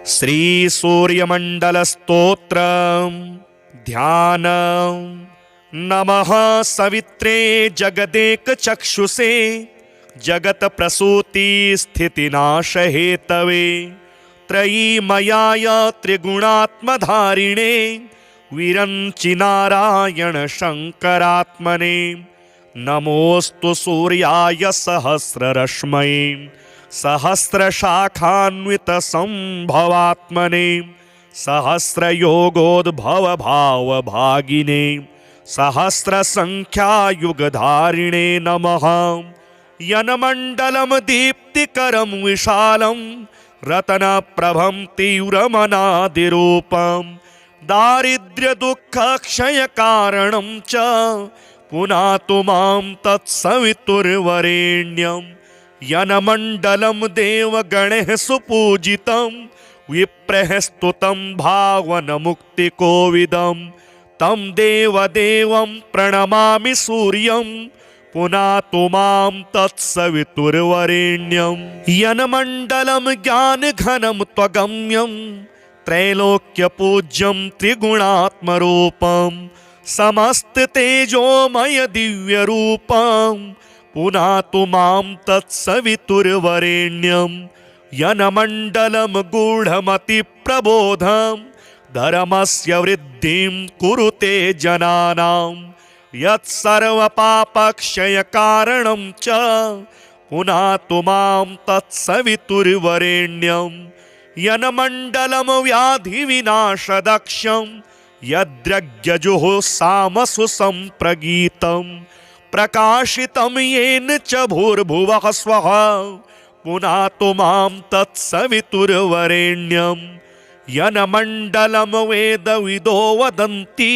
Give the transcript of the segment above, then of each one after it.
श्री सूर्यमंडलस्तोत्रम् ध्यानम्। नमः सवित्रे जगदेक चक्षुषे जगत प्रसूति स्थितिनाश हेतवे त्रयीमयाय त्रिगुणात्मधारिणे विरंचि नारायण शंकरात्मने। नमोस्तु सूर्याय सहस्ररश्मये सहस्रशाखान्वित संभवात्मने सहस्रयोगोद्भव भाव भागिने सहस्रसंख्यायुगधारिणे नमः। यनमण्डलं दीप्तिकरं विशालं रत्नप्रभं तीव्रमनादिरूपं दारिद्र्यदुःखक्षयकारणं च पुनातु मां तत्सवितुर्वरेण्यं। यनमण्डलं देवगणैः सुपूजितं विप्रैः स्तुतं भावनमुक्तिकोविदं तं देवदेवं प्रणमामि सूर्यं पुनातु मां तत्सवितुर्वरेण्यं। यनमण्डलं ज्ञानघनं त्वगम्यं त्रैलोक्यपूज्यं त्रिगुणात्मरूपं समस्ततेजोमय दिव्यरूपं पुनातु मां तत्सवितुर्वरेण्यं। यनमण्डलं गूढमतिप्रबोधं धर्मस्य वृद्धिं कुरुते जनानां यत्सर्वपापक्षयकारणं च पुनातु मां तत्सवितुर्वरेण्यं। यनमण्डलं व्याधिविनाशदक्षं यद्यज्ञजुः सामसु सम्प्रगीतं प्रकाशितं येन च भूर्भुवः स्वः पुनातु मां तत्सवितुर्वरेण्यं। यनमण्डलं वेदविदो वदन्ति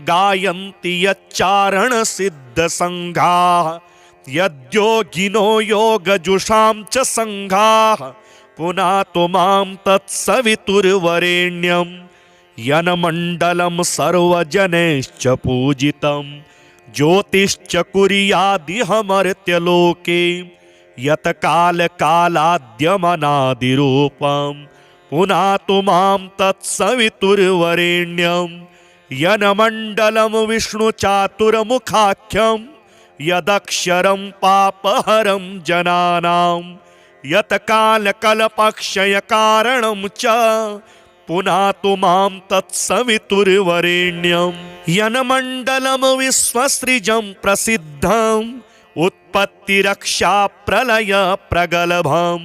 गायन्ति यच्चारणसिद्धसङ्घाः यद्योगिनो योगजुषां च सङ्घाः पुनातु मां तत्सवितुर्वरेण्यं। यनमण्डलं सर्वजनैश्च पूजितं ज्योतिश्च कुर्यादिहमर्त्यलोके यत्कालकालाद्यमनादिरूपं पुनातु मां तत्सवितुर्वरेण्यं। यनमण्डलं विष्णुचातुर्मुखाख्यं यदक्षरं पापहरं जनानां यत्कालकल्पक्षयकारणं च पुनातु मां तत्सवितुर्वरेण्यं। यनमण्डलं विश्वसृजं प्रसिद्धं उत्पत्तिरक्षाप्रलय प्रगल्भं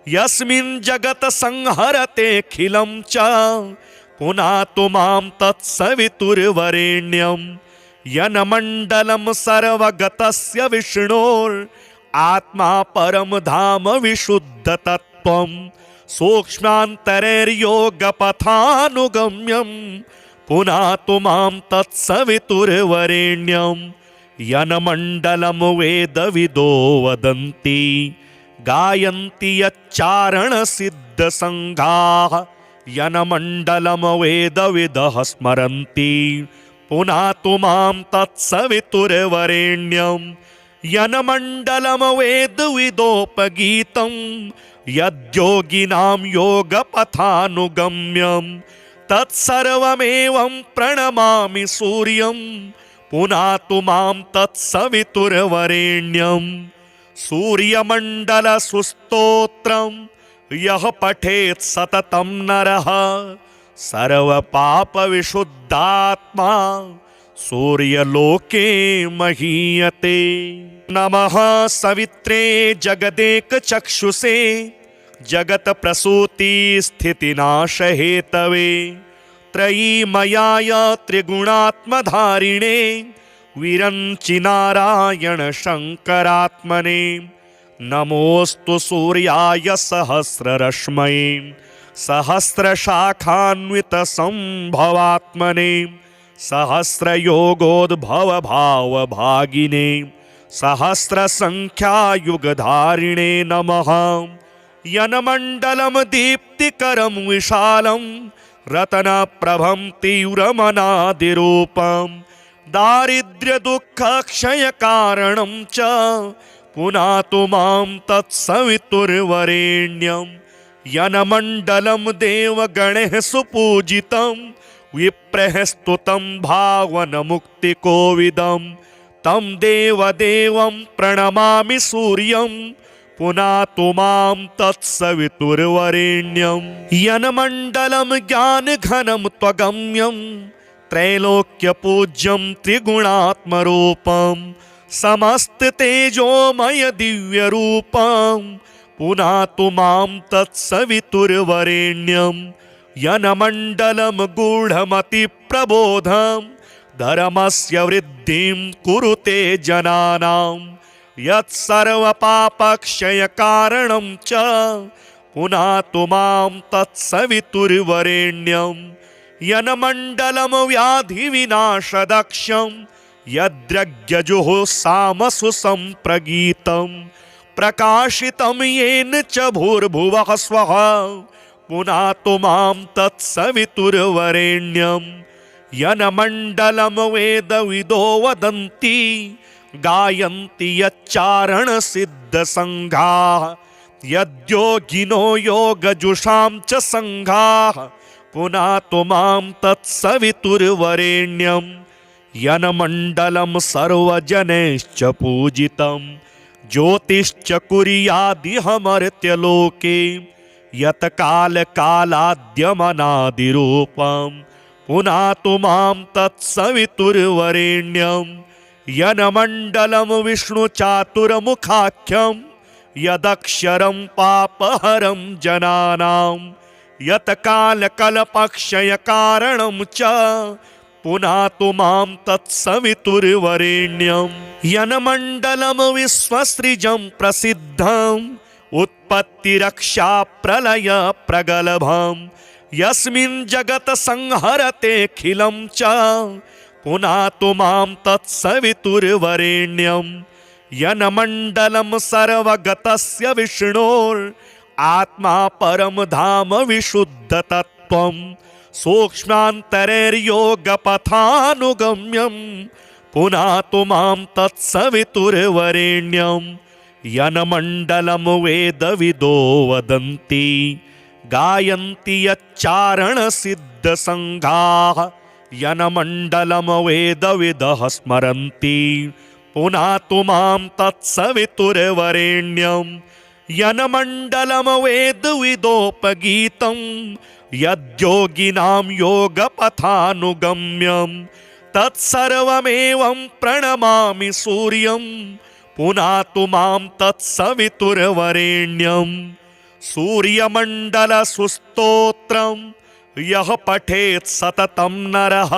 यस्मिन् जगत् संहरतेऽखिलं च पुनातु मां तत्सवितुर्वरेण्यं। यनमण्डलं सर्वगतस्य विष्णोरात्मा परं धाम विशुद्धतत्त्वं सूक्ष्मान्तरैर्योगपथानुगम्यं पुनातु मां तत्सवितुर्वरेण्यं। यनमण्डलं वेदविदो वदन्ति गायन्ति यच्चारणसिद्धसङ्घाः यनमण्डलं वेदविदः स्मरन्ति पुनातु मां तत्सवितुर्वरेण्यं। यनमण्डलं वेदविदोपगीतं यद्योगिनां योगपथानुगम्यं तत्सर्वमेवं प्रणमामि सूर्यं पुनातु मां तत्सवितुर्वरेण्यं। सूर्यमण्डलसुस्तोत्रं यः पठेत् सततं नरः सर्वपापविशुद्धात्मा सूर्यलोके महीयते। नमः सवित्रे जगदेक चक्षुषे जगत प्रसूति स्थितिनाश हेतवे त्रयीमयाय त्रिगुणात्मधारिणे विरंचि नारायण शंकरात्मने। नमोस्तु सूर्याय सहस्ररश्मये सहस्रशाखान्वित संभवात्मने सहस्रयोगोद्भव भाव भागिने सहस्रसंख्यायुगधारिणे नमः। यनमण्डलं दीप्तिकरं विशालं रत्नप्रभं तीव्रमनादिरूपं दारिद्र्यदुःखक्षयकारणं च पुनातु मां तत्सवितुर्वरेण्यं। यनमण्डलं देवगणैः सुपूजितं विप्रैः स्तुतं भावनमुक्तिकोविदं तं देवदेवं प्रणमामि सूर्यं पुनातु मां तत्सवितुर्वरेण्यं यनमण्डलं ज्ञानघनं त्वगम्यं त्रैलोक्यपूज्यं त्रिगुणात्मरूपं समस्ततेजोमय दिव्यरूपं पुनातु मां तत्सवितुर्वरेण्यं यनमण्डलं गूढमतिप्रबोधं धर्मस्य वृद्धिं कुरुते जनानां यत्सर्वपापक्षयकारणं च पुनातु मां तत्सवितुर्वरेण्यं यनमण्डलं व्याधिविनाशदक्षं यद्रज्ञजुः सामसु सम्प्रगीतं प्रकाशितं येन च भूर्भुवः स्वः पुनातु मां तत्सवितुर्वरेण्यं यनमण्डलं वेदविदो वदन्ति गायन्ति यच्चारणसिद्धसङ्घाः यद्योगिनो योगजुषां च सङ्घाः पुनातु मां तत्सवितुर्वरेण्यं यनमण्डलं सर्वजनैश्च पूजितं ज्योतिश्च कुर्यादिहमर्त्यलोके यत्कालकालाद्यमनादिरूपं पुनातु मां तत्सवितुर्वरेण्यं यनमण्डलं विष्णुचातुर्मुखाख्यं यदक्षरं पापहरं जनानां यत्कालकल्पक्षयकारणं च पुनातु मां तत्सवितुर्वरेण्यं यनमण्डलं विश्वसृजं प्रसिद्धं उत्पत्तिरक्षा प्रलय प्रगल्भं यस्मिन् जगत् संहरतेऽखिलं च पुनातु मां तत्सवितुर्वरेण्यं यनमण्डलं सर्वगतस्य विष्णोरात्मा परं धाम विशुद्धतत्त्वं सूक्ष्मान्तरैर्योगपथानुगम्यं पुनातु मां तत्सवितुर्वरेण्यं यनमण्डलं वेदविदो वदन्ति गायन्ति यच्चारणसिद्धसङ्घाः यनमण्डलं वेदविदः स्मरन्ति पुनातु मां तत्सवितुर्वरेण्यं यनमण्डलं वेदविदोपगीतं यद्योगिनां योगपथानुगम्यं तत्सर्वमेवं प्रणमामि सूर्यं पुनातु मां तत्सवितुर्वरेण्यं सूर्यमण्डलसुस्तोत्रं यः पठेत् सततं नरः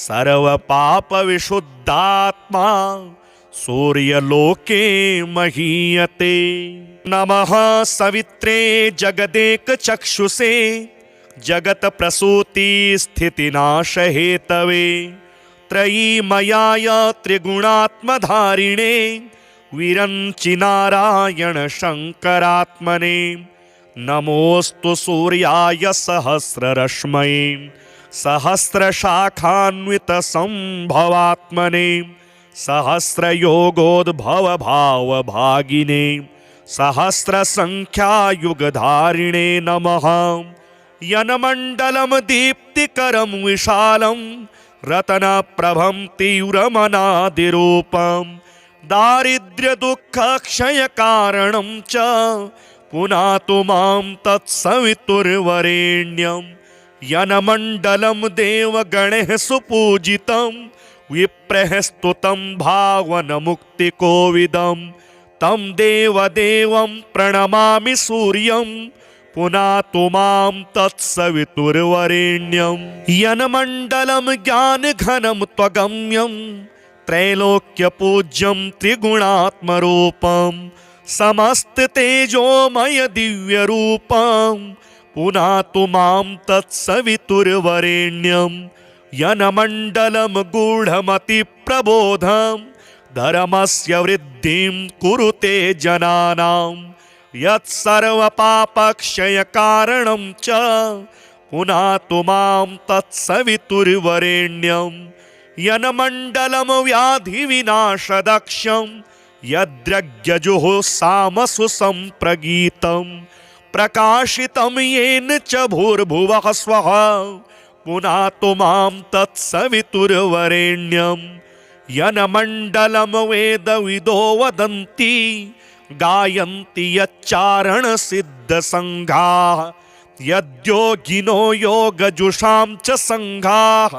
सर्वपापविशुद्धात्मा सूर्यलोके महीयते नमः सवित्रे जगदेकचक्षुषे जगत्प्रसूतिस्थितिनाशहेतवे त्रयीमयाय त्रिगुणात्मधारिणे विरञ्चिनारायण शङ्करात्मने नमोऽस्तु सूर्याय सहस्ररश्मये सहस्रशाखान्वितसम्भवात्मने सहस्रयोगोद्भवभावभागिने सहस्रसङ्ख्यायुगधारिणे नमः यनमण्डलं दीप्तिकरं विशालं रत्नप्रभं तीव्रमनादिरूपं दारिद्र्यदुःखक्षयकारणं च पुनातु मां तत्सवितुर्वरेण्यं यनमण्डलं देवगणैः सुपूजितं विप्रैः स्तुतं भावनमुक्तिकोविदं तं देवदेवं प्रणमामि सूर्यं पुनातु मां तत्सवितुर्वरेण्यं यनमण्डलं ज्ञानघनं त्वगम्यं त्रैलोक्यपूज्यं त्रिगुणात्मरूपं समस्ततेजोमय दिव्यरूपं पुनातु मां तत्सवितुर्वरेण्यं यनमण्डलं गूढमतिप्रबोधं धर्मस्य वृद्धिं कुरुते जनानां यत्सर्वपापक्षयकारणं च पुनातु मां तत्सवितुर्वरेण्यं यनमण्डलं व्याधिविनाशदक्षं यद्रज्ञजुः सामसु सम्प्रगीतं प्रकाशितं येन च भूर्भुवः स्वः पुनातु मां तत्सवितुर्वरेण्यं यन्मण्डलं वेदविदो वदन्ति गायन्ति यच्चारणसिद्धसङ्घाः यद्योगिनो योगजुषां च सङ्घाः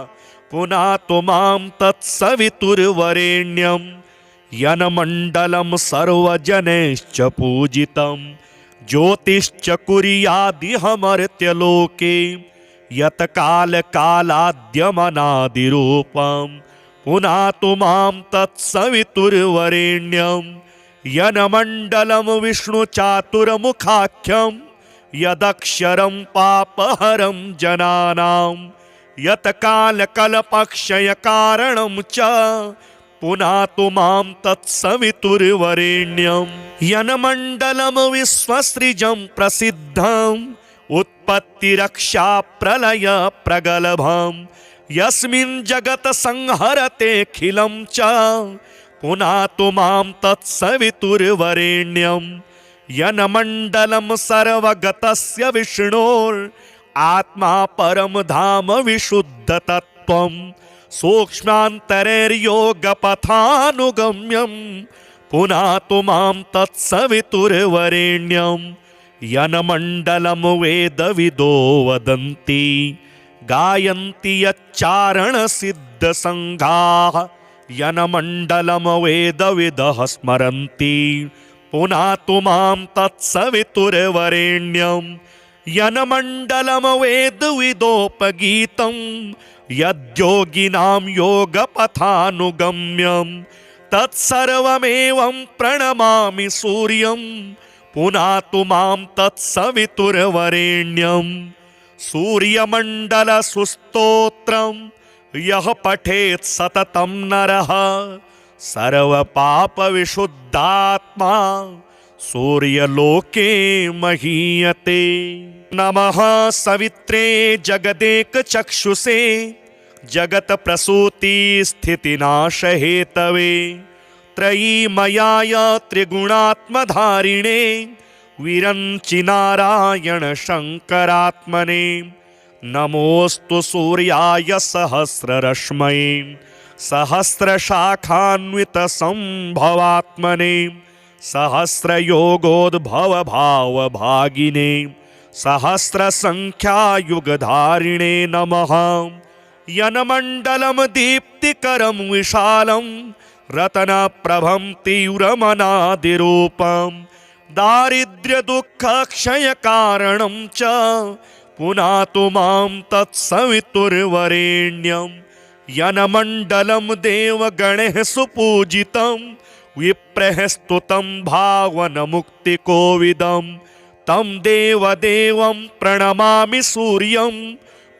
पुनातु मां तत्सवितुर्वरेण्यं यन्मण्डलं सर्वजनैश्च पूजितं ज्योतिश्च कुर्यादिहमर्त्यलोके यत्कालकालाद्यमनादिरूपं पुनातु मां तत्सवितुर्वरेण्यं यन्मण्डलं विष्णुचातुर्मुखाख्यं यदक्षरं पापहरं जनानां यत्कालकल्पक्षयकारणं च पुनातु मां तत्सवितुर्वरेण्यं यन्मण्डलं विश्वसृजं प्रसिद्धम् उत्पत्तिरक्षा प्रलय प्रगल्भं यस्मिन् जगत् संहरतेऽखिलं च पुनातु मां तत्सवितुर्वरेण्यं यन्मण्डलं सर्वगतस्य विष्णोरात्मा परं धाम विशुद्धतत्त्वं सूक्ष्मान्तरैर्योगपथानुगम्यं पुनातु मां तत्सवितुर्वरेण्यं यन्मण्डलं वेदविदो वदन्ति गायन्ति यच्चारणसिद्धसङ्घाः यन्मण्डलं वेदविदः स्मरन्ति पुनातु मां तत्सवितुर्वरेण्यं यन्मण्डलं वेदविदोपगीतं यद्योगिनां योगपथानुगम्यं तत्सर्वमेवं प्रणमामि सूर्यं पुनातु मां तत्सवितुर्वरेण्यं सूर्यमण्डलसुस्तोत्रं यः पठेत् सततं नरः सर्वपापविशुद्धात्मा सूर्यलोके महीयते। नमः सवित्रे जगदेकचक्षुषे जगत्प्रसूतिस्थितिनाशहेतवे त्रयीमयाय त्रिगुणात्मधारिणे विरञ्चिनारायण शङ्करात्मने नमोऽस्तु सूर्याय सहस्ररश्मये सहस्रशाखान्वितसम्भवात्मने सहस्रयोगोद्भवभावभागिने सहस्रसङ्ख्यायुगधारिणे नमः यन्मण्डलं दीप्तिकरं विशालं रत्नप्रभं तीव्रमनादिरूपं दारिद्र्यदुःखक्षयकारणं च पुनातु मां तत्सवितुर्वरेण्यं यन्मण्डलं देवगणैः सुपूजितं विप्रैः स्तुतं भावनमुक्तिकोविदं तं देवदेवं प्रणमामि सूर्यं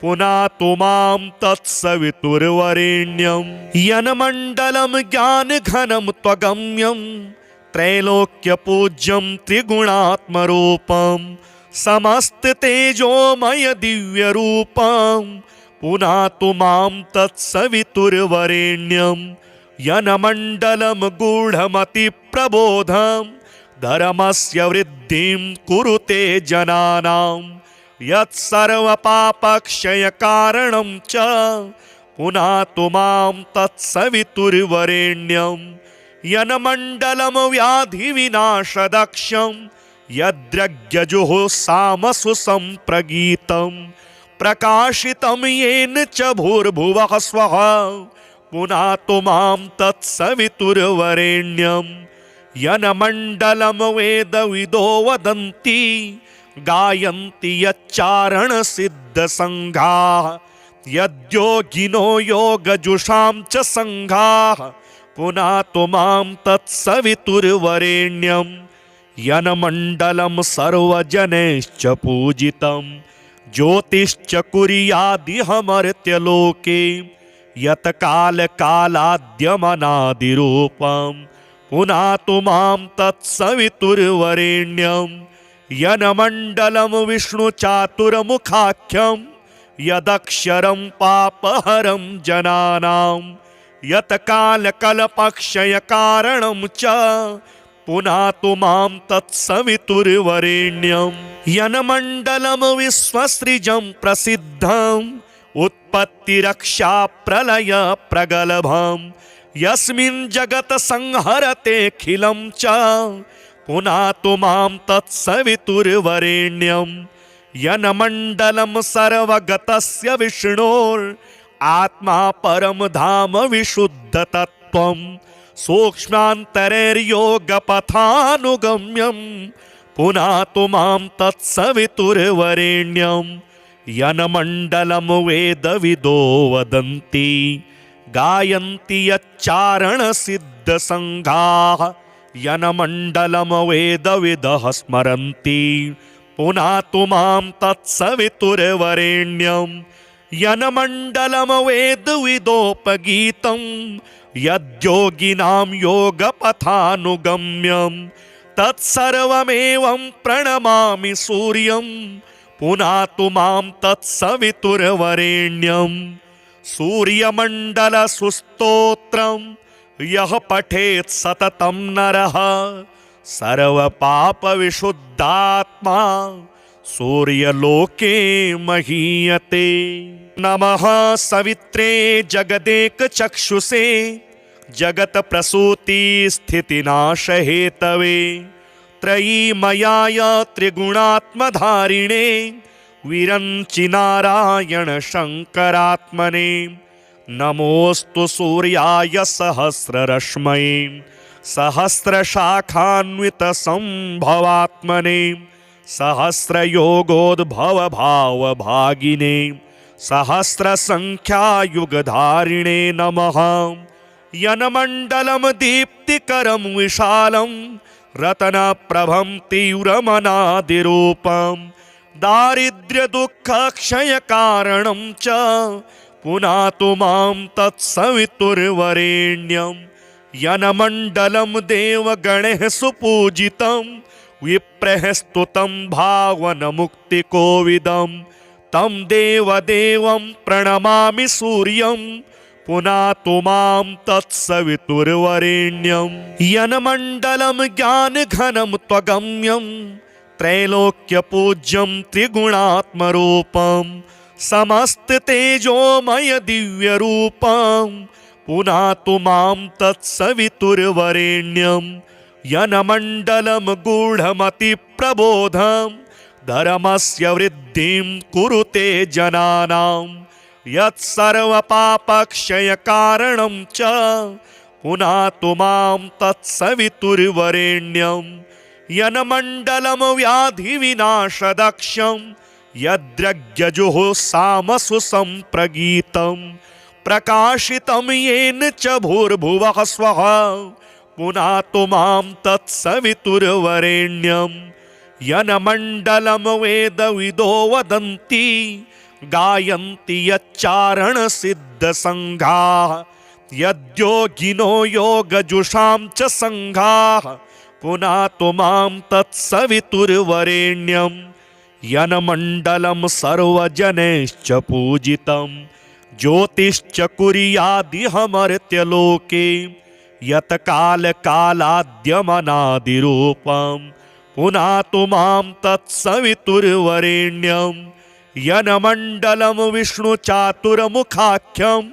पुनातु मां तत्सवितुर्वरेण्यं यन्मण्डलं ज्ञानघनं त्वगम्यं त्रैलोक्यपूज्यं त्रिगुणात्मरूपं समस्ततेजोमय दिव्यरूपं पुनातु मां तत्सवितुर्वरेण्यं यन्मण्डलं गूढमतिप्रबोधं धर्मस्य वृद्धिं कुरुते जनानां यत्सर्वपापक्षयकारणं च पुनातु मां तत्सवितुर्वरेण्यं यन्मण्डलं व्याधिविनाशदक्षं यद्रज्ञजुः सामसु सम्प्रगीतं प्रकाशितं येन च भूर्भुवः स्वः पुनातु मां तत्सवितुर्वरेण्यं यन्मण्डलं वेदविदो वदन्ति गायन्ति यच्चारणसिद्धसङ्घाः यद्योगिनो योगजुषां च सङ्घाः पुनातु मां तत्सवितुर्वरेण्यं यन्मण्डलं सर्वजनैश्च पूजितं ज्योतिश्च कुर्यादिहमर्त्यलोके यत्कालकालाद्यमनादिरूपं पुनातु मां तत्सवितुर्वरेण्यं यन्मण्डलं विष्णुचातुर्मुखाख्यं यदक्षरं पापहरं जनानां यत्कालकल्पक्षयकारणं च पुनातु मां तत्सवितुर्वरेण्यं यन्मण्डलं विश्वसृजं प्रसिद्धम् उत्पत्तिरक्षा प्रलय प्रगल्भम् यस्मिन् जगत् संहरतेऽखिलं च पुनातु मां तत्सवितुर्वरेण्यं यन्मण्डलं सर्वगतस्य विष्णोरात्मा परं धाम विशुद्धतत्त्वं सूक्ष्मान्तरैर्योगपथानुगम्यं पुनातु मां तत्सवितुर्वरेण्यं यन्मण्डलं वेदविदो वदन्ति गायन्ति यच्चारणसिद्धसङ्घाः यन्मण्डलं वेदविदः स्मरन्ति पुनातु मां तत्सवितुर्वरेण्यं यन्मण्डलं वेदविदोपगीतं यद्योगिनां योगपथानुगम्यं तत्सर्वमेवं प्रणमामि सूर्यं पुनातु मां तत्सवितुर्वरेण्यं सूर्यमण्डलसुस्तोत्रं यः पठेत् सततं नरः सर्वपापविशुद्धात्मा सूर्यलोके महीयते। नमः सवित्रे जगदेकचक्षुषे जगत्प्रसूतिस्थितिनाशहेतवे त्रयीमयाय त्रिगुणात्मधारिणे विरञ्चिनारायण शङ्करात्मने नमोऽस्तु सूर्याय सहस्ररश्मये सहस्रशाखान्वितसम्भवात्मने सहस्रयोगोद्भवभावभागिने सहस्रसङ्ख्यायुगधारिणे नमः यन्मण्डलं दीप्तिकरं विशालं रत्नप्रभं तीव्रमनादिरूपं दारिद्र्यदुःखक्षयकारणं च पुनातु मां तत्सवितुर्वरेण्यं यन्मण्डलं देवगणैः सुपूजितं विप्रैः स्तुतं भावनमुक्तिकोविदं तं देवदेवं प्रणमामि सूर्यं पुनातु मां तत्सवितुर्वरेण्यं यन्मण्डलं ज्ञानघनं त्वगम्यं त्रैलोक्यपूज्यं त्रिगुणात्मरूपं समस्ततेजोमय दिव्यरूपं पुनातु मां तत्सवितुर्वरेण्यं यन्मण्डलं गूढमतिप्रबोधं धर्मस्य वृद्धिं कुरुते जनानां यत्सर्वपापक्षयकारणं च पुनातु मां तत्सवितुर्वरेण्यं यन्मण्डलं व्याधिविनाशदक्षं यद्रज्ञजुः सम्प्रगीतं प्रकाशितं येन च भूर्भुवः स्वः पुनातु मां तत्सवितुर्वरेण्यं यन्मण्डलं वेदविदो वदन्ति गायन्ति यच्चारणसिद्धसङ्घाः यद्योगिनो योगजुषां च सङ्घाः पुनातु मां तत्सवितुर्वरेण्यं यन्मण्डलं सर्वजनैश्च पूजितं ज्योतिश्च कुर्यादिहमर्त्यलोके यत्कालकालाद्यमनादिरूपं पुनातु मां तत्सवितुर्वरेण्यं यन्मण्डलं विष्णुचातुर्मुखाख्यं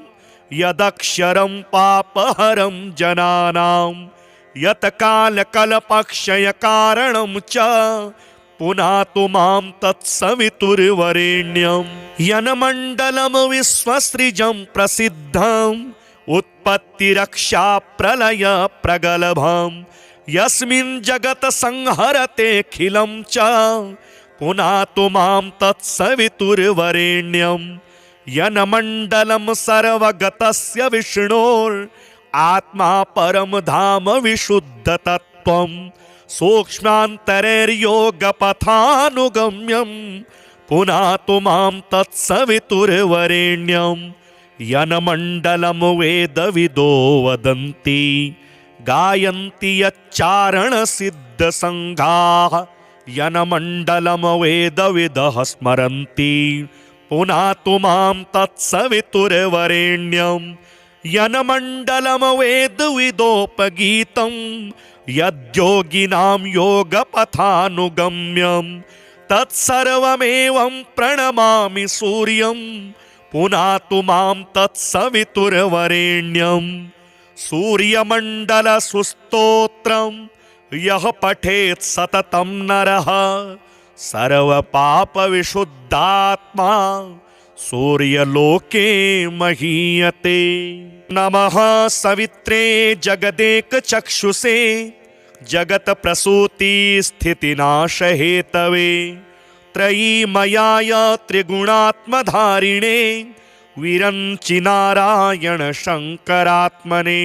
यदक्षरं पापहरं जनानां यत्कालकल्पक्षयकारणं च पुनातु मां तत्सवितुर्वरेण्यं यन्मण्डलं विश्वसृजं प्रसिद्धम् उत्पत्तिरक्षा प्रलय प्रगल्भम् यस्मिन् जगत् संहरतेऽखिलं च पुनातु मां तत्सवितुर्वरेण्यं यन्मण्डलं सर्वगतस्य विष्णोरात्मा परं धाम विशुद्धतत्त्वं सूक्ष्मान्तरैर्योगपथानुगम्यं पुनातु मां तत्सवितुर्वरेण्यं यन्मण्डलं वेदविदो वदन्ति गायन्ति यच्चारणसिद्धसङ्घाः यन्मण्डलं वेदविदः स्मरन्ति पुनातु मां तत्सवितुर्वरेण्यं यनमण्डलमवेदविदोपगीतं यद्योगिनां योगपथानुगम्यं तत्सर्वमेवं प्रणमामि सूर्यं पुनातु मां तत्सवितुर्वरेण्यं सूर्यमण्डलसुस्तोत्रं यः पठेत् सततं नरः सर्वपापविशुद्धात्मा सूर्यलोके महीयते। नमः सवित्रे जगदेकचक्षुषे जगत्प्रसूति स्थितिनाशहेतवे त्रयीमयाय त्रिगुणात्मधारिणे विरञ्चि नारायण शङ्करात्मने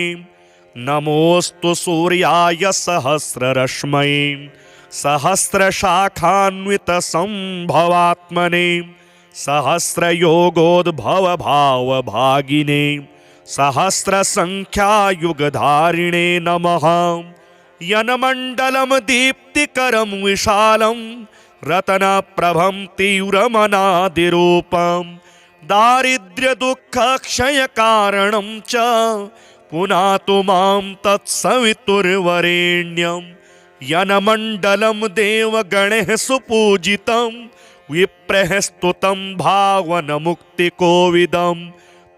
नमोऽस्तु सूर्याय सहस्ररश्मये सहस्रशाखान्वितसम्भवात्मने सहस्रयोगोद्भवभावभागिने सहस्रसङ्ख्यायुगधारिणे नमः। यनमण्डलं दीप्तिकरं विशालं रत्नप्रभं तीव्रमनादिरूपं दारिद्र्यदुःखक्षयकारणं च पुनातु मां तत्सवितुर्वरेण्यं यनमण्डलं देवगणैः सुपूजितं विप्रैः स्तुतं भावनमुक्तिकोविदं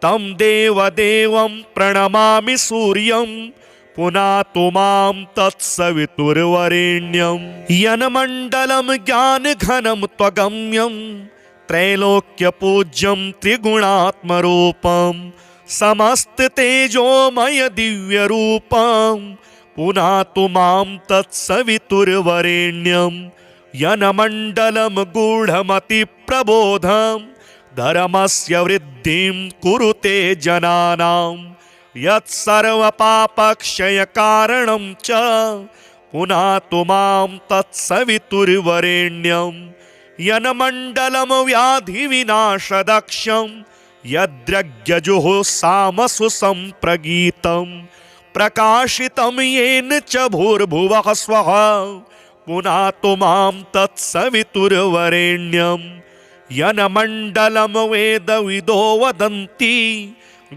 तं देवदेवं प्रणमामि सूर्यं पुनातु मां तत्सवितुर्वरेण्यं यनमण्डलं ज्ञानघनं त्वगम्यं त्रैलोक्यपूज्यं त्रिगुणात्मरूपं समस्ततेजोमय दिव्यरूपं पुनातु मां तत्सवितुर्वरेण्यं यनमण्डलं गूढमतिप्रबोधं धर्मस्य वृद्धिं कुरुते जनानां यत्सर्वपापक्षयकारणं च पुनातु मां तत्सवितुर्वरेण्यं यनमण्डलं व्याधिविनाशदक्षं यद्यज्ञजुः सामसु सम्प्रगीतं प्रकाशितं येन च भूर्भुवः स्वः पुनातु मां तत्सवितुर्वरेण्यं यनमण्डलं वेदविदो वदन्ति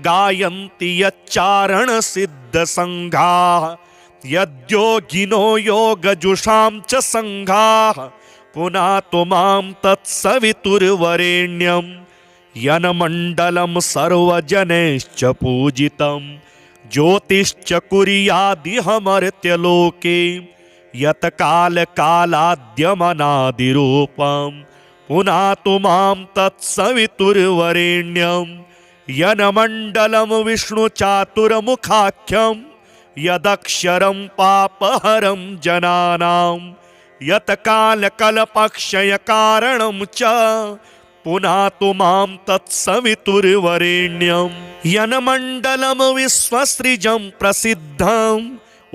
गायन्ति यच्चारणसिद्धसङ्घाः यद्योगिनो योगजुषां च सङ्घाः पुनातु मां तत्सवितुर्वरेण्यं यनमण्डलं सर्वजनैश्च पूजितं ज्योतिश्च कुर्यादिहमर्त्यलोके यत्कालकालाद्यमनादिरूपं पुनातु मां तत्सवितुर्वरेण्यं यनमण्डलं विष्णुचातुर्मुखाख्यं यदक्षरं पापहरं जनानां यत्कालकल्पक्षयकारणं च पुनातु मां तत्सवितुर्वरेण्यं यनमण्डलं विश्वसृजं प्रसिद्धम्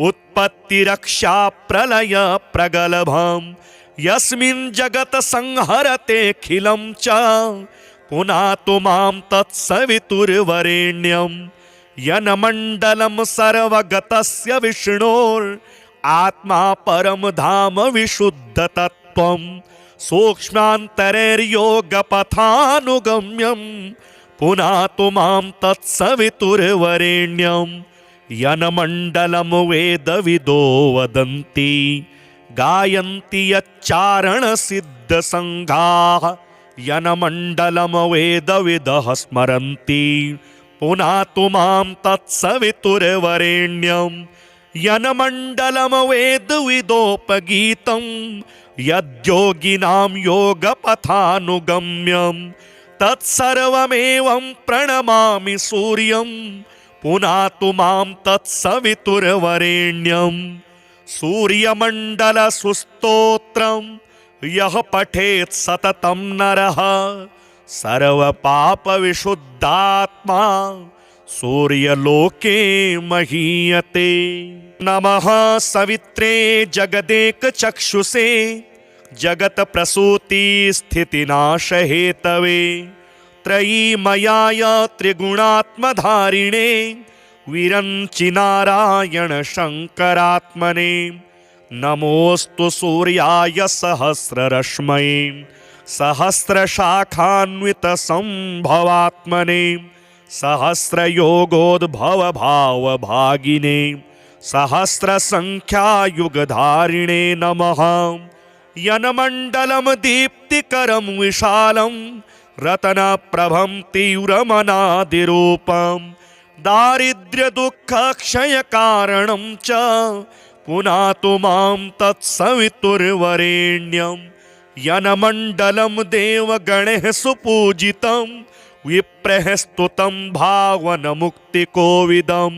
उत्पत्तिरक्षा प्रलय प्रगल्भं यस्मिन् जगत् संहरतेऽखिलं च पुनातु मां तत्सवितुर्वरेण्यं यनमण्डलं सर्वगतस्य विष्णोरात्मा परं धाम विशुद्धतत्त्वं सूक्ष्मान्तरैर्योगपथानुगम्यं पुनातु मां तत्सवितुर्वरेण्यं यनमण्डलं वेदविदो वदन्ति गायन्ति यच्चारणसिद्धसङ्घाः यनमण्डलं वेदविदः स्मरन्ति पुनातु मां तत्सवितुर्वरेण्यं यनमण्डलं वेदविदोपगीतं यद्योगिनां योगपथानुगम्यं तत्सर्वमेवं प्रणमामि सूर्यं पुनातु मां तत्सवितुर्वरेण्यं सूर्यमण्डलसुस्तोत्रं यः पठेत् सततं नरः सर्वपापविशुद्धात्मा सूर्यलोके महीयते। नमः सवित्रे जगदेकचक्षुषे जगत्प्रसूति स्थितिनाशहेतवे त्रयीमयाय त्रिगुणात्मधारिणे विरञ्चि नारायण शङ्करात्मने नमोऽस्तु सूर्याय सहस्ररश्मये सहस्रशाखान्वितसम्भवात्मने सहस्रयोगोद्भव भावभागिने सहस्रसङ्ख्यायुगधारिणे नमः। यन्मण्डलं दीप्तिकरं विशालं रत्नप्रभं तीव्रमनादिरूपं दारिद्र्यदुःखक्षयकारणं च पुनातु मां तत्सवितुर्वरेण्यं। यन्मण्डलं देवगणैः सुपूजितं विप्रैः स्तुतं भावनमुक्तिकोविदं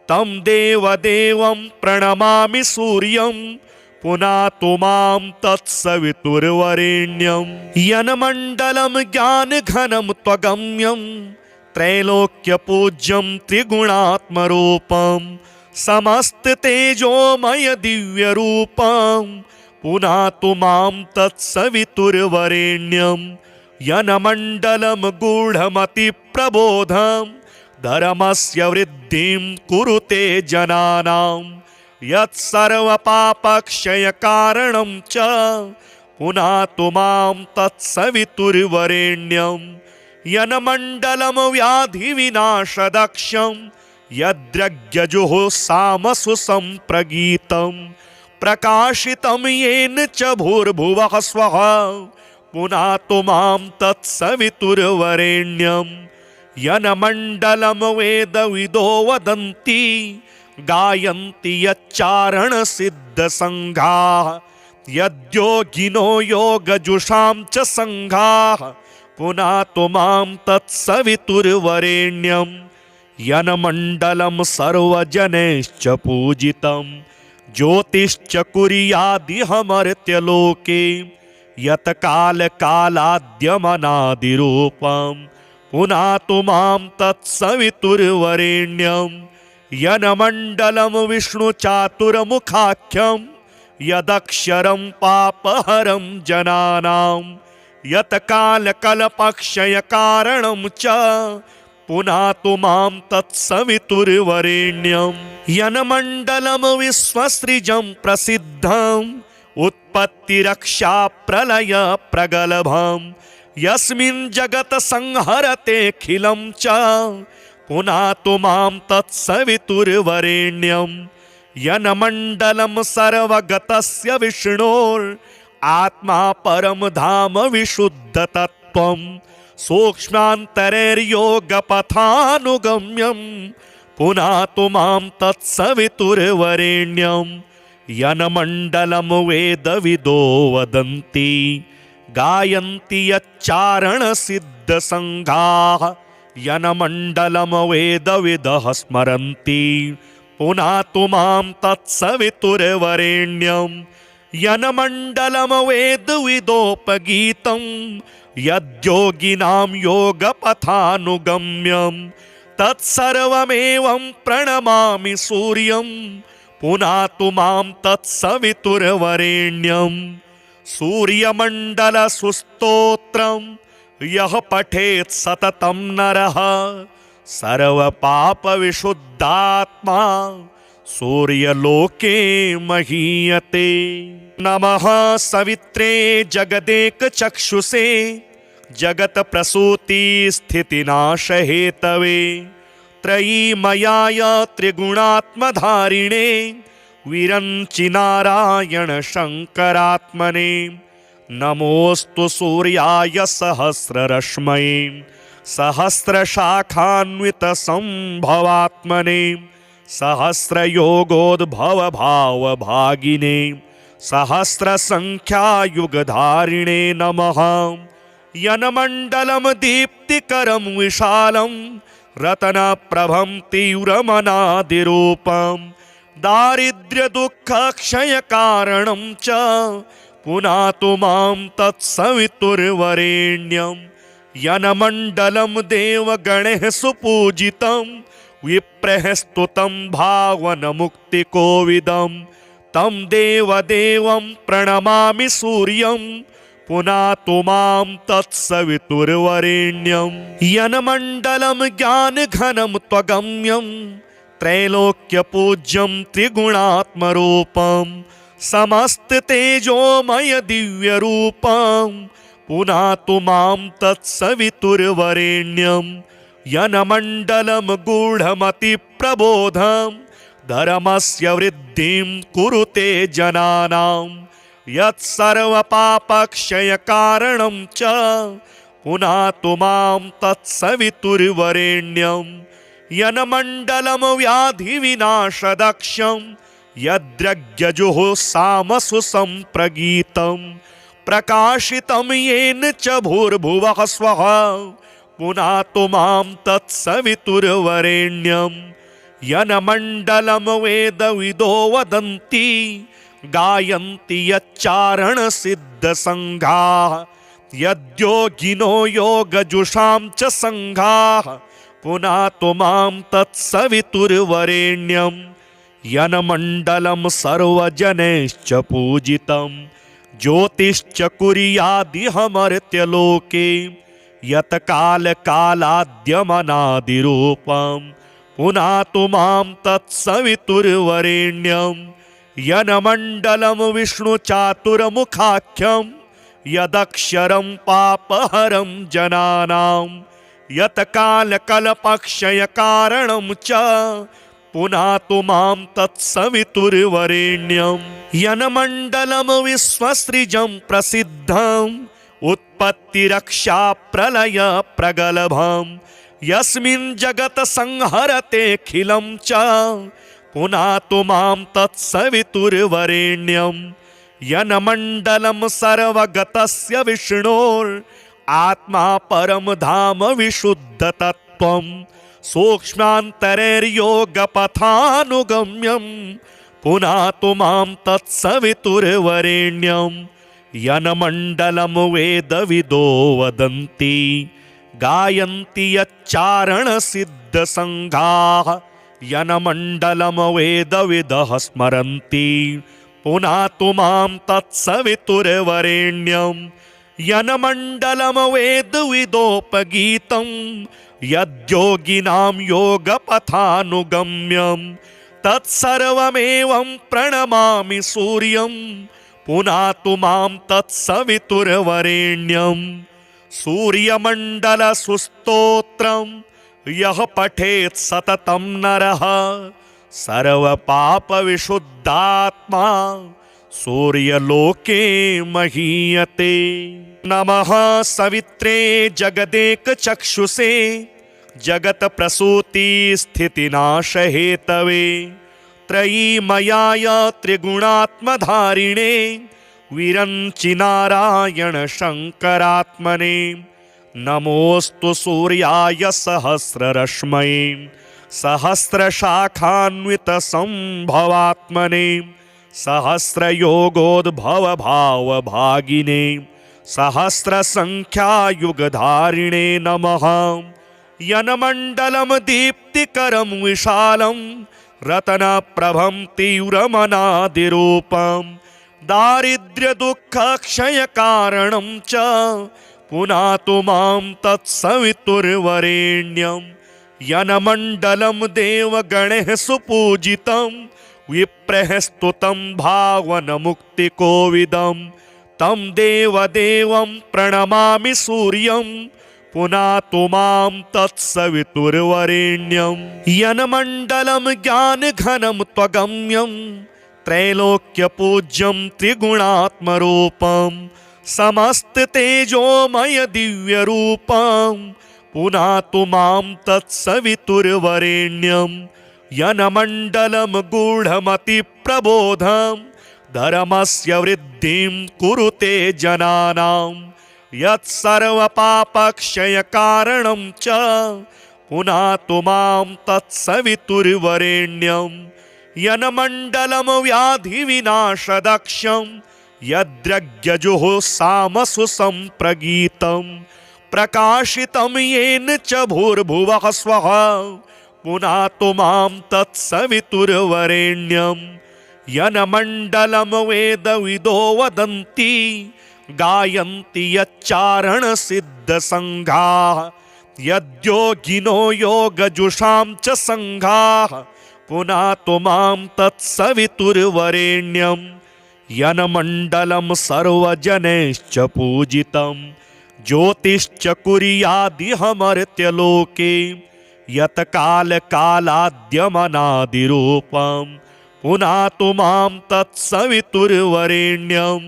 तं देवदेवं प्रणमामि सूर्यं पुनातु मां तत्सवितुर्वरेण्यं। यन्मण्डलं ज्ञानघनं त्वगम्यं त्रैलोक्यपूज्यं त्रिगुणात्मरूपं समस्ततेजोमय दिव्यरूपं पुनातु मां तत्सवितुर्वरेण्यं। यन्मण्डलं गूढमतिप्रबोधं धर्मस्य वृद्धिं कुरुते जनानां यत्सर्वपापक्षयकारणं च पुनातु मां तत्सवितुर्वरेण्यं। यन्मण्डलं व्याधिविनाशदक्षं यद्यज्ञजुः सामसु सम्प्रगीतं प्रकाशितं येन च भूर्भुवः स्वः पुनातु मां तत्सवितुर्वरेण्यं। यन्मण्डलं वेदविदो वदन्ति गायन्ति यच्चारणसिद्धसङ्घाः यद्योगिनो योगजुषां च सङ्घाः पुनातु मां तत्सवितुर्वरेण्यं। यन्मण्डलं सर्वजनैश्च पूजितं ज्योतिश्च कुर्यादिहमर्त्यलोके यत्कालकालाद्यमनादिरूपं पुनातु मां तत्सवितुर्वरेण्यं। यन्मण्डलं विष्णुचातुर्मुखाख्यं यदक्षरं पापहरं जनानां यत्कालकल्पक्षयकारणं च पुनातु मां तत्सवितुर्वरेण्यं। यन्मण्डलं विश्वसृजं प्रसिद्धं उत्पत्तिरक्षाप्रलयप्रगल्भं यस्मिन् जगत् संहरतेऽखिलं च पुनातु मां तत्सवितुर्वरेण्यं। यन्मण्डलं सर्वगतस्य विष्णोरात्मा परं धाम विशुद्धतत्त्वं सूक्ष्मान्तरैर्योगपथानुगम्यं पुनातु मां तत्सवितुर्वरेण्यं। यन्मण्डलं वेदविदो वदन्ति गायन्ति यच्चारणसिद्धसङ्घाः यन्मण्डलं वेदविदः स्मरन्ति पुनातु मां तत्सवितुर्वरेण्यं। यन्मण्डलं वेदविदोपगीतं यद्योगिनां योगपथानुगम्यं तत्सर्वमेवं प्रणमामि सूर्यं पुनातु मां तत्सवितुर्वरेण्यं। सूर्यमण्डलसुस्तोत्रं यः पठेत् सततं नरः सर्वपापविशुद्धात्मा सूर्यलोके महीयते। नमः सवित्रे जगदेकचक्षुषे जगत्प्रसूतिस्थितिनाशहेतवे त्रयीमयाय त्रिगुणात्मधारिणे विरञ्चिनारायण शङ्करात्मने नमोऽस्तु सूर्याय सहस्ररश्मये सहस्रशाखान्वितसम्भवात्मने सहस्रयोगोद्भवभावभागिने सहस्रसङ्ख्यायुगधारिणे नमः। यन्मण्डलं दीप्तिकरं विशालं रत्नप्रभं तीव्रमनादिरूपं दारिद्र्यदुःखक्षयकारणं च पुनातु मां तत्सवितुर्वरेण्यं। यन्मण्डलं देवगणैः सुपूजितं विप्रैः स्तुतं भावनमुक्तिकोविदं तं देवदेवं प्रणमामि सूर्यं पुनातु मां तत्सवितुर्वरेण्यं। यन्मण्डलं ज्ञानघनं त्वगम्यं त्रैलोक्यपूज्यं त्रिगुणात्मरूपं समस्ततेजोमय दिव्यरूपं पुनातु मां तत्सवितुर्वरेण्यं। यनमण्डलं गूढमतिप्रबोधं धर्मस्य वृद्धिं कुरुते जनानां यत्सर्वपापक्षयकारणं च पुनातु मां तत्सवितुर्वरेण्यं यनमण्डलं व्याधिविनाशदक्षं यद्रग्यजुः सामसु सम्प्रगीतं प्रकाशितं येन च भूर्भुवः स्वः पुनातु मां तत्सवितुर्वरेण्यं यनमण्डलं वेदविदो वदन्ति गायन्ति यच्चारणसिद्धसङ्घाः यद्योगिनो योगजुषां च सङ्घाः पुनातु मां तत्सवितुर्वरेण्यं यनमण्डलं सर्वजनैश्च पूजितं ज्योतिश्च कुर्यादिहमर्त्यलोके यत्कालकालाद्यमनादिरूपं पुनातु मां तत्सवितुर्वरेण्यं यनमण्डलं विष्णुचातुर्मुखाख्यं यदक्षरं पापहरं जनानां यत्कालकल्पक्षयकारणं च पुनातु मां तत्सवितुर्वरेण्यं यनमण्डलं विश्वसृजं प्रसिद्धम् उत्पत्तिरक्षा प्रलय प्रगल्भं यस्मिन् जगत् संहरतेऽखिलं च पुनातु मां तत्सवितुर्वरेण्यं यनमण्डलं सर्वगतस्य विष्णोरात्मा परं धाम विशुद्धतत्त्वं सूक्ष्मान्तरैर्योगपथानुगम्यं पुनातु मां तत्सवितुर्वरेण्यं यनमण्डलं वेदविदो वदन्ति गायन्ति यच्चारणसिद्धसङ्घाः यनमण्डलं वेदविदः स्मरन्ति पुनातु मां तत्सवितुर्वरेण्यं यनमण्डलं वेदविदोपगीतं यद्योगिनां योगपथानुगम्यं तत्सर्वमेवं प्रणमामि सूर्यं पुनातु मां तत्सवितुर्वरेण्यं सूर्यमण्डलसुस्तोत्रं यः पठेत् सततं नरः सर्वपापविशुद्धात्मा सूर्यलोके महीयते। नमः सवित्रे जगदेकचक्षुषे जगत्प्रसूतिस्थितिनाशहेतवे त्रयीमयाय त्रिगुणात्मधारिणे विरञ्चिनारायण शङ्करात्मने नमोऽस्तु सूर्याय सहस्ररश्मये सहस्रशाखान्वितसम्भवात्मने सहस्रयोगोद्भवभावभागिने सहस्रसङ्ख्यायुगधारिणे नमः यनमण्डलं दीप्तिकरं विशालं रत्नप्रभं तीव्रमनादिरूपं दारिद्र्यदुःखक्षयकारणं च पुनातु मां तत्सवितुर्वरेण्यं यनमण्डलं देवगणैः सुपूजितं विप्रैः स्तुतं भावनमुक्तिकोविदं तं देवदेवं प्रणमामि सूर्यं पुनातु मां तत्सवितुर्वरेण्यं यनमण्डलं ज्ञानघनं त्वगम्यं त्रैलोक्यपूज्यं त्रिगुणात्मरूपं समस्ततेजोमय दिव्यरूपं पुनातु मां तत्सवितुर्वरेण्यं यनमण्डलं गूढमतिप्रबोधं धर्मस्य वृद्धिं कुरुते जनानां यत्सर्वपापक्षयकारणं च पुनातु मां तत्सवितुर्वरेण्यं यनमण्डलं व्याधिविनाशदक्षं यद्रग्यजुः सामसु सम्प्रगीतं प्रकाशितं येन च भूर्भुवः स्वः पुनातु मां तत्सवितुर्वरेण्यं यनमण्डलं वेदविदो वदन्ति गायन्ति यच्चारणसिद्धसङ्घाः यद्योगिनो योगजुषां च सङ्घाः पुनातु मां तत्सवितुर्वरेण्यं यनमण्डलं सर्वजनैश्च पूजितं ज्योतिश्च कुर्यादिहमर्त्यलोके यत्कालकालाद्यमनादिरूपं पुनातु मां तत्सवितुर्वरेण्यं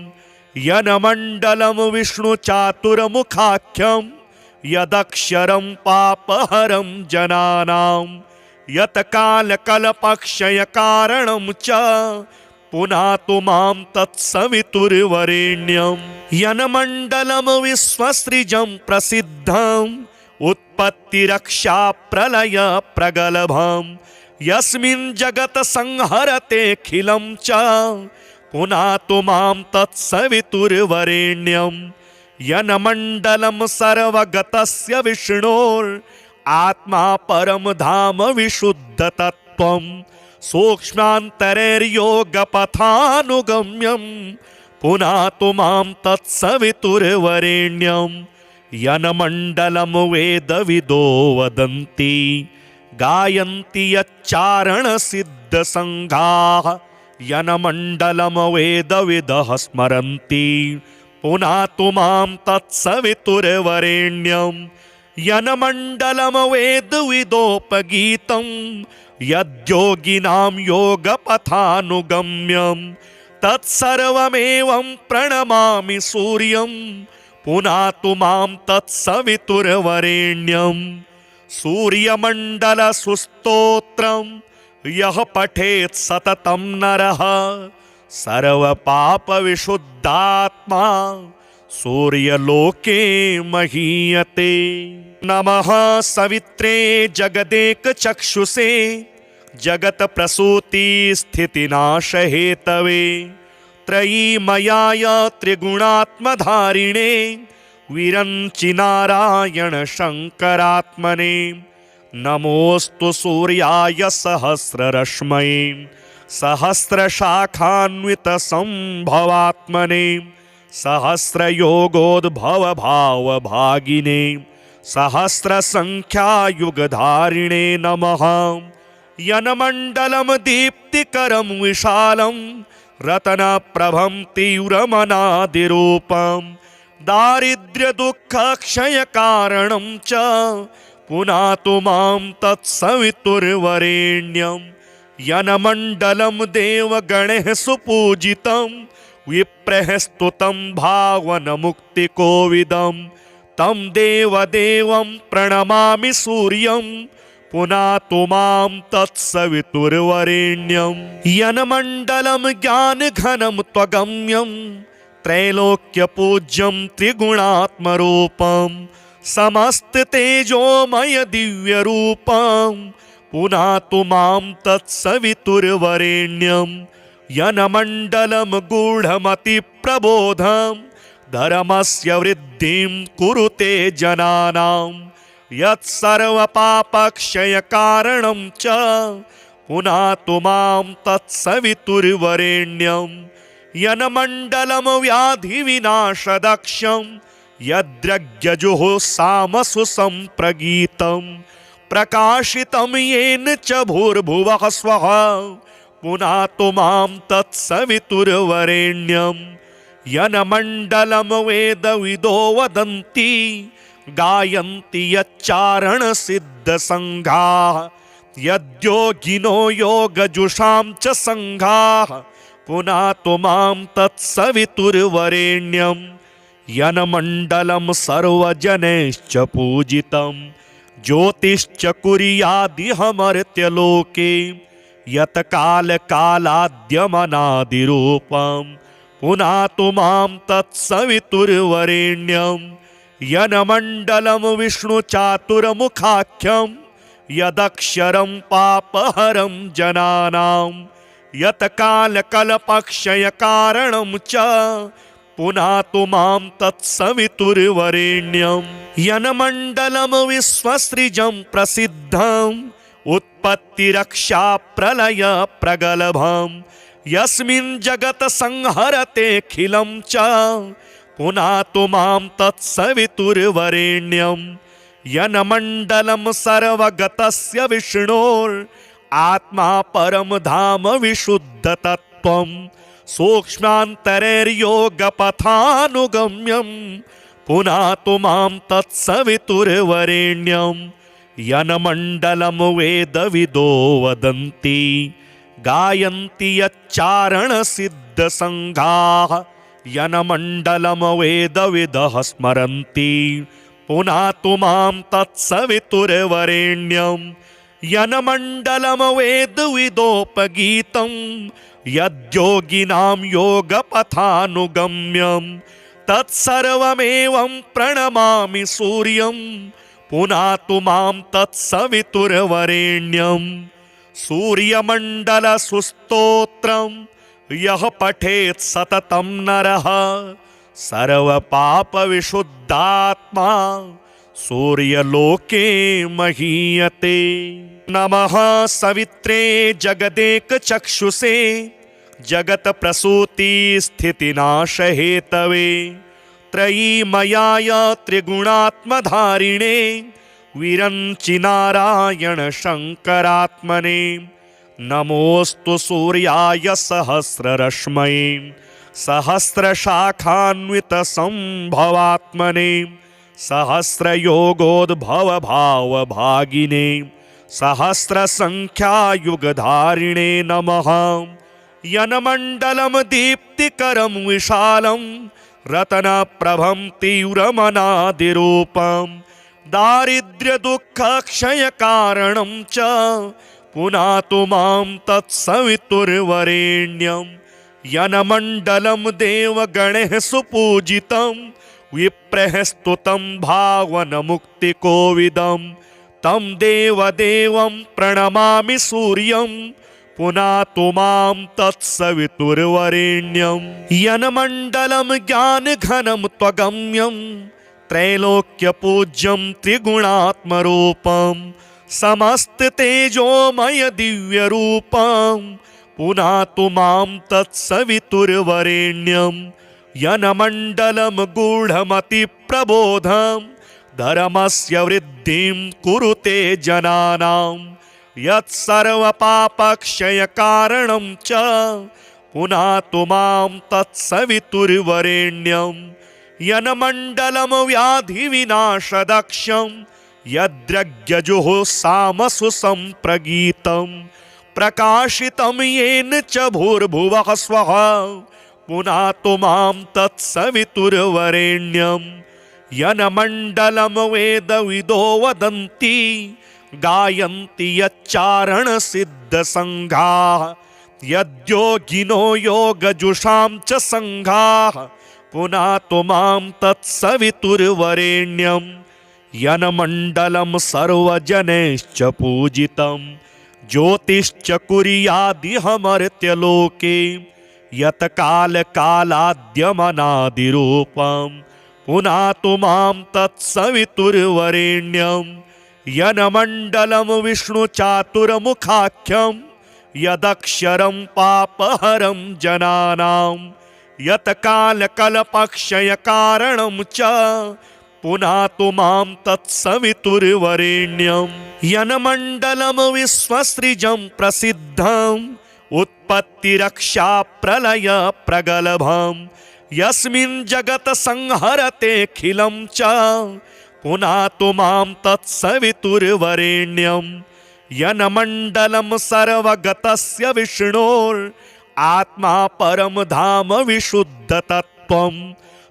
यन्मण्डलं विष्णुचातुर्मुखाख्यं यदक्षरं पापहरं जनानां यत्कालकल्पक्षयकारणं च पुनातु मां तत्सवितुर्वरेण्यं यन्मण्डलं विश्वसृजं प्रसिद्धम् उत्पत्तिरक्षा प्रलय प्रगल्भं यस्मिन् जगत् संहरतेऽखिलं च पुनातु मां तत्सवितुर्वरेण्यं यन्मण्डलं सर्वगतस्य विष्णोरात्मा परं धाम विशुद्धतत्त्वं सूक्ष्मान्तरैर्योगपथानुगम्यं पुनातु मां तत्सवितुर्वरेण्यं यन्मण्डलं वेदविदो वदन्ति गायन्ति यच्चारणसिद्धसङ्घाः यन्मण्डलं वेदविदः स्मरन्ति पुनातु मां तत्सवितुर्वरेण्यं यन्मण्डलं वेदविदोपगीतं यद्योगिनां योगपथानुगम्यं तत्सर्वमेवं प्रणमामि सूर्यं पुनातु मां तत्सवितुर्वरेण्यं सूर्यमण्डलसुस्तोत्रं यः पठेत् सततं नरः सर्वपापविशुद्धात्मा सूर्यलोके महीयते। नमः सवित्रे जगदेकचक्षुषे जगत्प्रसूतिस्थितिनाशहेतवे त्रयीमयाय त्रिगुणात्मधारिणे विरञ्चिनारायण शङ्करात्मने नमोऽस्तु सूर्याय सहस्ररश्मये सहस्रशाखान्वितसम्भवात्मने सहस्रयोगोद्भवभावभागिने सहस्रसङ्ख्यायुगधारिणे नमः यन्मण्डलं दीप्तिकरं विशालं रत्नप्रभं तीव्रमनादिरूपं दारिद्र्यदुःखक्षयकारणं च पुनातु मां तत्सवितुर्वरेण्यं यन्मण्डलं देवगणैः सुपूजितं विप्रैः स्तुतं भावनमुक्तिकोविदं तं देवदेवं प्रणमामि सूर्यं पुनातु मां तत्सवितुर्वरेण्यं यन्मण्डलं ज्ञानघनं त्वगम्यं त्रैलोक्यपूज्यं त्रिगुणात्मरूपं समस्ततेजोमय दिव्यरूपं पुनातु मां तत्सवितुर्वरेण्यं यन्मण्डलं गूढमतिप्रबोधं धर्मस्य वृद्धिं कुरुते जनानां यत्सर्वपापक्षयकारणं च पुनातु मां तत्सवितुर्वरेण्यं यन्मण्डलं व्याधिविनाशदक्षं यद्रज्ञजुः सामसु सम्प्रगीतं प्रकाशितं येन च भूर्भुवः स्वः पुनातु मां तत्सवितुर्वरेण्यं यन्मण्डलं वेदविदो वदन्ति गायन्ति यच्चारणसिद्धसङ्घाः यद्योगिनो योगजुषां च सङ्घाः पुनातु मां तत्सवितुर्वरेण्यं यन्मण्डलं सर्वजनैश्च पूजितं ज्योतिश्च कुर्यादिहमर्त्यलोके यत्कालकालाद्यमनादिरूपं पुनातु मां तत्सवितुर्वरेण्यं यन्मण्डलं विष्णुचातुर्मुखाख्यं यदक्षरं पापहरं जनानां यत्कालकल्पक्षयकारणं च पुनातु मां तत्सवितुर्वरेण्यं यन्मण्डलं विश्वसृजं प्रसिद्धम् उत्पत्तिरक्षा प्रलय प्रगल्भं यस्मिन् जगत् संहरतेऽखिलं च पुनातु मां तत्सवितुर्वरेण्यं यन्मण्डलं सर्वगतस्य विष्णोरात्मा परं धाम विशुद्धतत्त्वं सूक्ष्मान्तरैर्योगपथानुगम्यं पुनातु मां तत्सवितुर्वरेण्यं यन्मण्डलं वेदविदो वदन्ति गायन्ति यच्चारणसिद्धसङ्घाः यन्मण्डलं वेदविदः स्मरन्ति पुनातु मां तत्सवितुर्वरेण्यं यन्मण्डलं वेदविदोपगीतं यद्योगिनां योगपथानुगम्यं तत्सर्वमेवं प्रणमामि सूर्यं पुनातु मां तत्सवितुर्वरेण्यं सूर्यमण्डलसुस्तोत्रं यः पठेत् सततं नरः सर्वपापविशुद्धात्मा सूर्यलोके महीयते। नमः सवित्रे जगदेकचक्षुषे जगत्प्रसूतिस्थितिनाशहेतवे त्रयीमयाय त्रिगुणात्मधारिणे विरञ्चिनारायण शङ्करात्मने नमोऽस्तु सूर्याय सहस्ररश्मये सहस्रशाखान्वितसम्भवात्मने सहस्रयोगोद्भवभावभागिने सहस्रसङ्ख्यायुगधारिणे नमः। यन्मण्डलं दीप्तिकरं विशालं रत्नप्रभं तीव्रमनादिरूपं दारिद्र्यदुःखक्षयकारणं च पुनातु मां तत्सवितुर्वरेण्यं यन्मण्डलं देवगणैः सुपूजितं विप्रैः स्तुतं भावनमुक्तिकोविदं तं देवदेवं प्रणमामि सूर्यं पुनातु मां तत्सवितुर्वरेण्यं यन्मण्डलं ज्ञानघनं त्वगम्यं त्रैलोक्यपूज्यं त्रिगुणात्मरूपं समस्ततेजोमय दिव्यरूपं पुनातु मां तत्सवितुर्वरेण्यं यन्मण्डलं गूढमतिप्रबोधं धर्मस्य वृद्धिं कुरुते जनानां यत्सर्वपापक्षयकारणं च पुनातु मां तत्सवितुर्वरेण्यं यन्मण्डलं व्याधिविनाशदक्षं यद्रज्ञजुः सामसु सम्प्रगीतं प्रकाशितं येन च भूर्भुवः स्वः पुनातु मां तत्सवितुर्वरेण्यं यन्मण्डलं वेदविदो वदन्ति गायन्ति यच्चारणसिद्धसङ्घाः यद्योगिनो योगजुषां च सङ्घाः पुनातु मां तत्सवितुर्वरेण्यं यन्मण्डलं सर्वजनैश्च पूजितं ज्योतिश्च कुर्यादिहमर्त्यलोके यत्कालकालाद्यमनादिरूपं पुनातु मां तत्सवितुर्वरेण्यं यन्मण्डलं विष्णुचातुर्मुखाख्यं यदक्षरं पापहरं जनानां यत्कालकल्पक्षयकारणं च पुनातु मां तत्सवितुर्वरेण्यं यन्मण्डलं विश्वसृजं प्रसिद्धं उत्पत्तिरक्षाप्रलयप्रगल्भं यस्मिन् जगत् संहरतेऽखिलं च पुनातु मां तत्सवितुर्वरेण्यं यन्मण्डलं सर्वगतस्य विष्णोरात्मा परं धाम विशुद्धतत्त्वं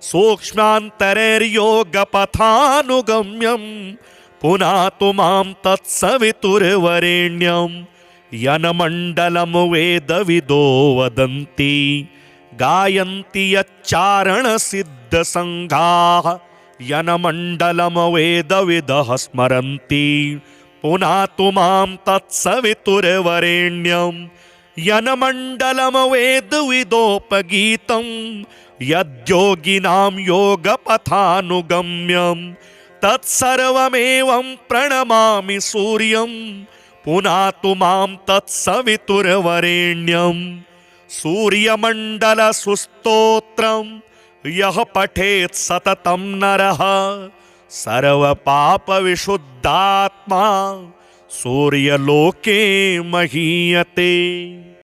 सूक्ष्मान्तरैर्योगपथानुगम्यं पुनातु मां तत्सवितुर्वरेण्यं यन्मण्डलं वेदविदो वदन्ति गायन्ति यच्चारणसिद्धसङ्घाः यन्मण्डलं वेदविदः स्मरन्ति पुनातु मां तत्सवितुर्वरेण्यं यन्मण्डलं वेदविदोपगीतं यद्योगिनां योगपथानुगम्यं तत्सर्वमेवं प्रणमामि सूर्यं पुनातु मां तत्सवितुर्वरेण्यं सूर्यमण्डलसुस्तोत्रं यः पठेत् सततं नरः सर्वपापविशुद्धात्मा सूर्यलोके महीयते।